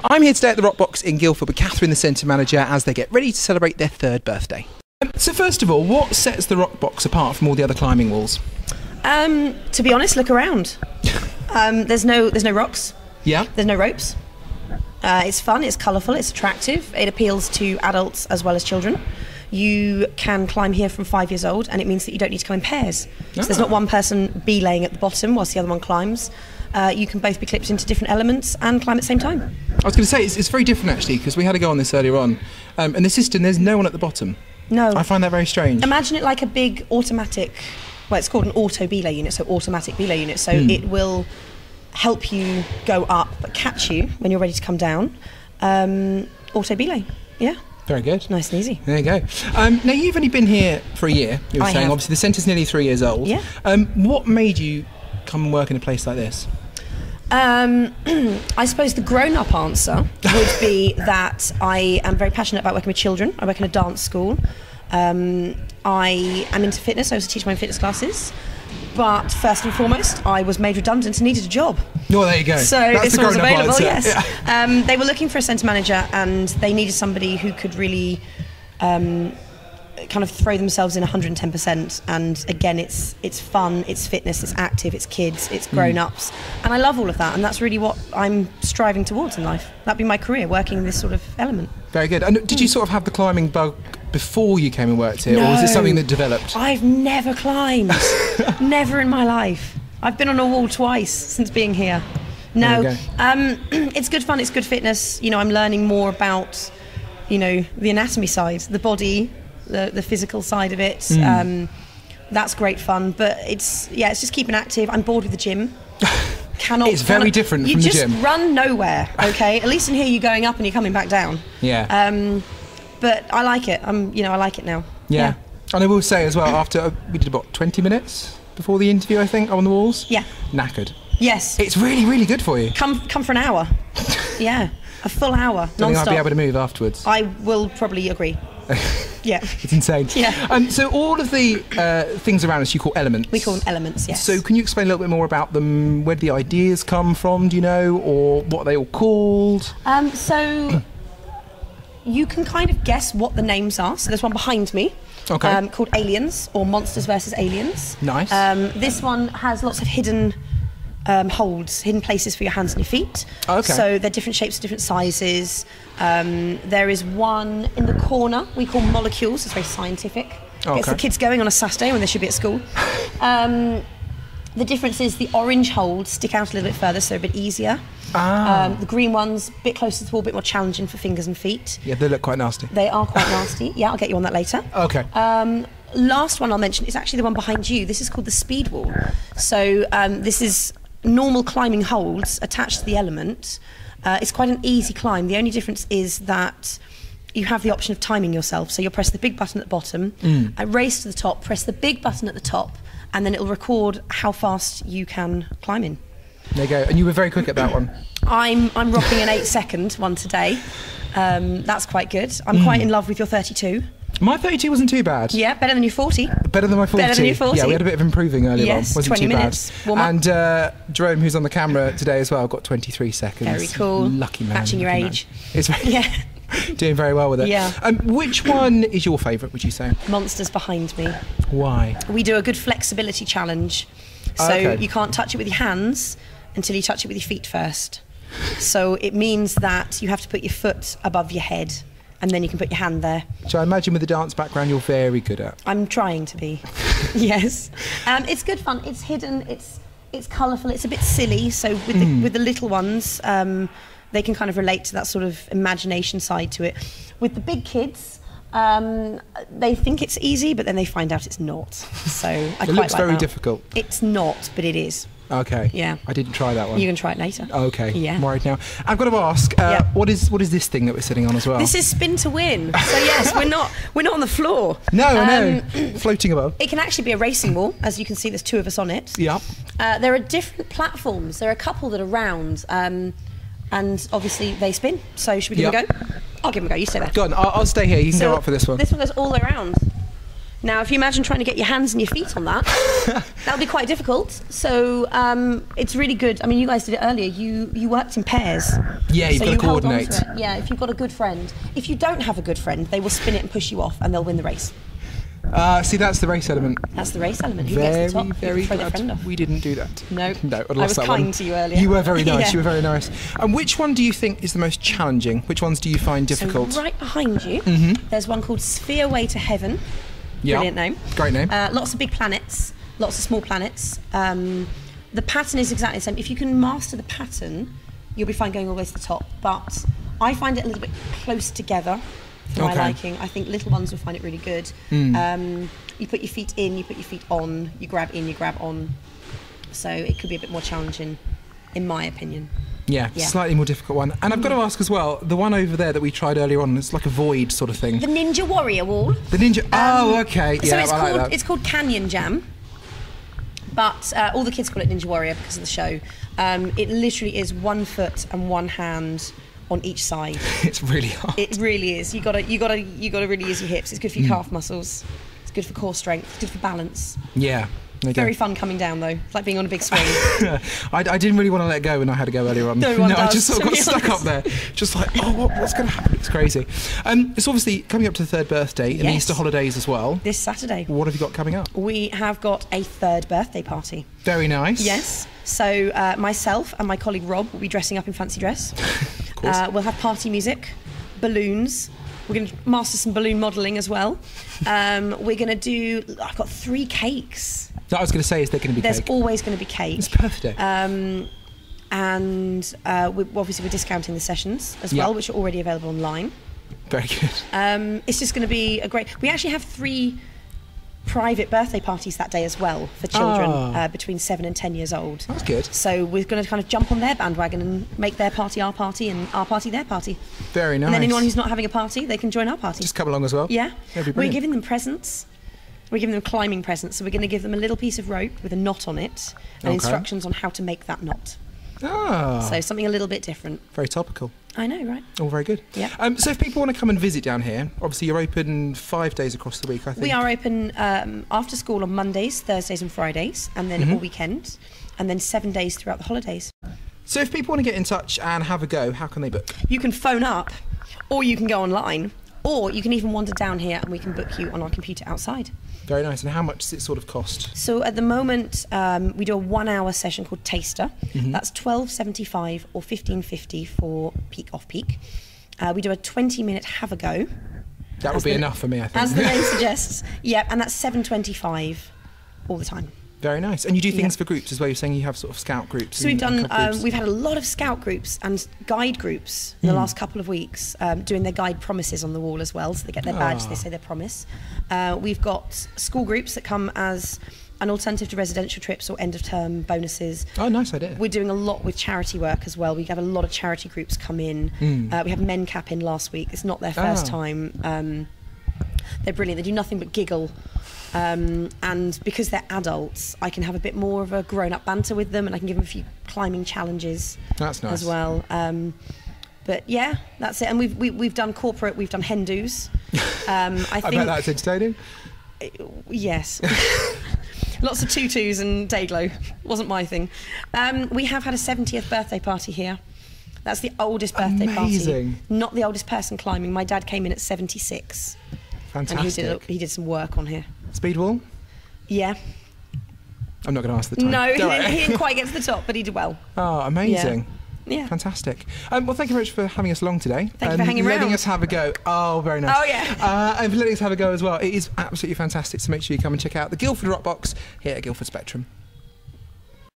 I'm here today at the RockBox in Guildford with Katherine, the centre manager, as they get ready to celebrate their 3rd birthday. So first of all, what sets the RockBox apart from all the other climbing walls? To be honest, look around. There's no rocks. Yeah. There's no ropes. It's fun, it's colourful, it's attractive. It appeals to adults as well as children. You can climb here from 5 years old, and it means that you don't need to come in pairs. So there's not one person belaying at the bottom whilst the other one climbs. You can both be clipped into different elements and climb at the same time. I was going to say, it's very different actually, because we had a go on this earlier on. And the system, there's no one at the bottom. No. I find that very strange. Imagine it like a big automatic, well, it's called an auto belay unit, so automatic belay unit. So it will help you go up, but catch you when you're ready to come down. Auto belay, yeah. Very good. Nice and easy. There you go. Now, you've only been here for a year, you were saying. Have. Obviously, the centre's nearly 3 years old. Yeah. What made you come and work in a place like this? I suppose the grown-up answer would be that I am very passionate about working with children. I work in a dance school. I am into fitness. I also teach my own fitness classes. But first and foremost, I was made redundant and needed a job. Oh, there you go. So That's this one was available, answer. yes. Yeah. They were looking for a centre manager, and they needed somebody who could really kind of throw themselves in 110%. And again, it's fun, it's fitness, it's active, it's kids, it's grown-ups. And I love all of that, and that's really what I'm striving towards in life. That'd be my career, working in this sort of element. Very good. And did you sort of have the climbing bug before you came and worked here, or was it something that developed? I've never climbed. Never in my life. I've been on a wall twice since being here. No, it's good fun, it's good fitness. You know, I'm learning more about, you know, the anatomy side, the body, the physical side of it. That's great fun, but it's just keeping active. I'm bored with the gym. It's very different from the gym. You just run nowhere, okay? At least in here you're going up and you're coming back down. Yeah. But I like it. I like it now. Yeah. And I will say as well, after we did about 20 minutes before the interview, I think, on the walls. Yeah. Knackered. Yes. It's really, really good for you. Come for an hour. Yeah. A full hour, non-stop. Don't think I'll be able to move afterwards. I will probably agree. Yeah. It's insane. Yeah. So all of the things around us you call elements. We call them elements, yes. So can you explain a little bit more about them? Where do the ideas come from, do you know? Or what are they all called? So you can kind of guess what the names are. So there's one behind me. Okay. Called Aliens, or Monsters versus Aliens. Nice. This one has lots of hidden holds, hidden places for your hands and your feet. Okay. So they're different shapes, different sizes. There is one in the corner we call Molecules. It's very scientific. Okay. Gets the kids going on a Saturday when they should be at school. The difference is the orange holds stick out a little bit further, so they're a bit easier. The green ones, a bit closer to the wall, a bit more challenging for fingers and feet. Yeah, they look quite nasty. They are quite nasty. Yeah, I'll get you on that later. Okay. Last one I'll mention is actually the one behind you. This is called the speed wall. So this is normal climbing holds attached to the element. It's quite an easy climb. The only difference is that you have the option of timing yourself. So you'll press the big button at the bottom, race to the top, press the big button at the top, and then it'll record how fast you can climb in. There you go. And you were very quick at that one. I'm rocking an 8-second one today. That's quite good. I'm quite in love with your 32. My 32 wasn't too bad. Yeah, better than your 40. Better than my 40. Better than your 40. Yeah, we had a bit of improving earlier on. Wasn't 20 too minutes. bad. Warm up. And Jerome, who's on the camera today as well, got 23 seconds. Very cool. Lucky man. Matching your lucky age. Man. It's very doing very well with it. Yeah. Which one is your favourite, would you say? Monsters behind me. Why? We do a good flexibility challenge. So you can't touch it with your hands until you touch it with your feet first. So it means that you have to put your foot above your head, and then you can put your hand there. So I imagine with the dance background you're very good at. I'm trying to be. Yes. It's good fun. It's hidden. It's colourful. It's a bit silly. So with the little ones, they can kind of relate to that sort of imagination side to it. With the big kids, they think it's easy, but then they find out it's not. So I quite like that. It looks very difficult. It's not, but it is. Okay. Yeah. I didn't try that one. You can try it later. Okay. Yeah. I'm worried now. I've got to ask, what is this thing that we're sitting on as well? This is spin to win. So yes, we're not on the floor. No, I know. Floating above. It can actually be a racing wall. As you can see, there's 2 of us on it. Yeah. There are different platforms. There are a couple that are round, and obviously they spin. So should we give them a go? I'll give them a go. You stay there. Go on. I'll stay here. You can go up for this one. This one goes all the way around. Now, if you imagine trying to get your hands and your feet on that, that'll be quite difficult. So it's really good. I mean, you guys did it earlier. You worked in pairs. Yeah, you've got to coordinate. Yeah, if you've got a good friend. If you don't have a good friend, they will spin it and push you off, and they'll win the race. See, that's the race element. That's the race element. Who gets the top? Very glad we didn't do that. No, no, I was kind to you earlier. You were very nice. Yeah. You were very nice. And which one do you think is the most challenging? Which ones do you find difficult? So right behind you, there's one called Sphere Way to Heaven. Yeah. Brilliant name. Great name. Lots of big planets, lots of small planets. The pattern is exactly the same. If you can master the pattern, you'll be fine going all the way to the top. But I find it a little bit close together for my liking. I think little ones will find it really good. You put your feet in, you put your feet on, you grab in, you grab on. So it could be a bit more challenging, in my opinion. Yeah, slightly more difficult one. And I've got to ask as well, the one over there that we tried earlier on, it's like a void sort of thing. The Ninja Warrior Wall. The Ninja... oh, okay. Yeah, so it's called Canyon Jam. But all the kids call it Ninja Warrior because of the show. It literally is 1 foot and 1 hand on each side. It's really hard. It really is. You gotta really use your hips. It's good for your calf muscles. It's good for core strength. It's good for balance. Yeah. Very fun coming down though. It's like being on a big swing. I didn't really want to let go when I had to go earlier on. No, I just sort of got stuck up there. Just like, what's going to happen? It's crazy. It's obviously coming up to the 3rd birthday and the Easter holidays as well. This Saturday. What have you got coming up? We have got a 3rd birthday party. Very nice. Yes. So myself and my colleague Rob will be dressing up in fancy dress. Of course. We'll have party music, balloons. We're going to master some balloon modelling as well. We're going to do... I've got 3 cakes. I was going to say, is there going to be cake? There's always going to be cake. It's birthday. And we're discounting the sessions as well, which are already available online. Very good. It's just going to be a great... We actually have 3 private birthday parties that day as well for children between 7 and 10 years old. That's good. So we're going to kind of jump on their bandwagon and make their party our party and our party their party. Very nice. And then anyone who's not having a party, they can join our party. Just come along as well. Yeah. We're giving them presents. We're giving them climbing presents. So we're going to give them a little piece of rope with a knot on it and instructions on how to make that knot. So something a little bit different. Very topical. I know, right? All very good. Yeah. So if people want to come and visit down here, obviously you're open 5 days across the week, I think. We are open after school on Mondays, Thursdays and Fridays, and then all weekend, and then 7 days throughout the holidays. So if people want to get in touch and have a go, how can they book? You can phone up, or you can go online, or you can even wander down here and we can book you on our computer outside. Very nice. And how much does it sort of cost? So at the moment, we do a 1-hour session called Taster. That's $12.75 or $15.50 for peak off peak. We do a 20-minute have a go. That would be enough for me, I think. As the name suggests. Yeah, and that's $7.25 all the time. Very nice. And you do things for groups as well. You're saying you have sort of scout groups. So we've had a lot of scout groups and guide groups in the last couple of weeks, doing their guide promises on the wall as well. So they get their badge, they say their promise. We've got school groups that come as an alternative to residential trips or end of term bonuses. Oh, nice idea. We're doing a lot with charity work as well. We have a lot of charity groups come in. We had MenCap in last week. It's not their first time. They're brilliant. They do nothing but giggle. And because they're adults, I can have a bit more of a grown-up banter with them, and I can give them a few climbing challenges. That's nice as well. But yeah, that's it. And we've done corporate, we've done hen do's. I bet that's entertaining. Yes. Lots of tutus and Dayglow. Wasn't my thing. We have had a 70th birthday party here. That's the oldest birthday party. Not the oldest person climbing. My dad came in at 76. Fantastic. And he did some work on here. Speed wall? Yeah. I'm not going to ask the time. No, he didn't quite get to the top, but he did well. Oh, amazing. Yeah. Fantastic. Well, thank you very much for having us along today. Thank you for hanging around. Letting us have a go. Oh, very nice. Oh, yeah. And for letting us have a go as well. It is absolutely fantastic, so make sure you come and check out the Guildford RockBox here at Guildford Spectrum.